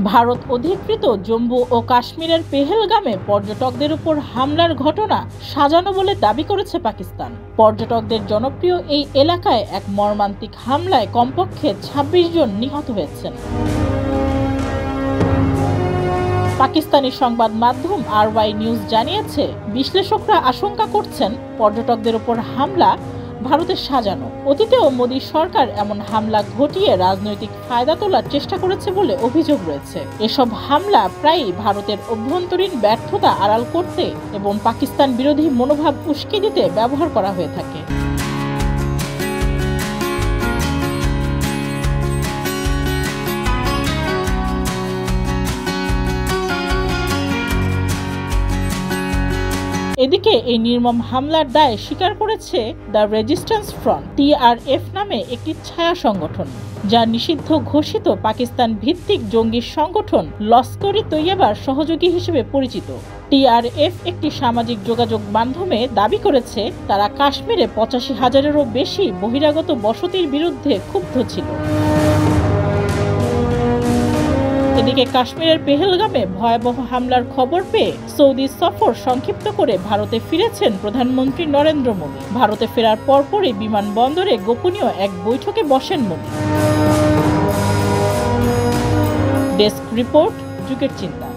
ভারত অধিকৃত জম্মু ও কাশ্মীরের পেহেলগামে পর্যটকদের উপর হামলার ঘটনা সাজানো বলে দাবি করেছে পাকিস্তান। পর্যটকদের জনপ্রিয় এই এলাকায় এক মর্মান্তিক হামলায় কমপক্ষে ২৬ জন নিহত হয়েছেন। পাকিস্তানি সংবাদ মাধ্যম RY নিউজ জানিয়েছে, বিশ্লেষকরা আশঙ্কা করছেন পর্যটকদের উপর হামলা ভারতের সাজানো। অতীতেও মোদী সরকার এমন হামলা ঘটিয়ে রাজনৈতিক ফায়দা তোলার চেষ্টা করেছে বলে অভিযোগ রয়েছে। এসব হামলা প্রায়ই ভারতের অভ্যন্তরীণ ব্যর্থতা আড়াল করতে এবং পাকিস্তান বিরোধী মনোভাব উস্কে দিতে ব্যবহার করা হয়ে থাকে। এদিকে এই নির্মম হামলার দায় স্বীকার করেছে দ্য রেজিস্ট্যান্স ফ্রন্ট TRF নামে একটি ছায়া সংগঠন, যা নিষিদ্ধ ঘোষিত পাকিস্তান ভিত্তিক জঙ্গি সংগঠন লস্কর-ই-তৈয়বার সহযোগী হিসেবে পরিচিত। TRF একটি সামাজিক যোগাযোগ মাধ্যমে দাবি করেছে তারা কাশ্মীরে ৮৫,০০০-এরও বেশি বহিরাগত বসতির বিরুদ্ধে ক্ষুব্ধ ছিল। এদিকে কাশ্মীরের পেহেলগামে ভয়াবহ হামলার খবর পেয়ে সৌদি সফর সংক্ষিপ্ত করে ভারতে ফিরেছেন প্রধানমন্ত্রী নরেন্দ্র মোদী। ভারতে ফেরার পরপরই বিমানবন্দরে গোপনীয় এক বৈঠকে বসেন মোদী। ডেস্ক রিপোর্ট, যুগের চিন্তা।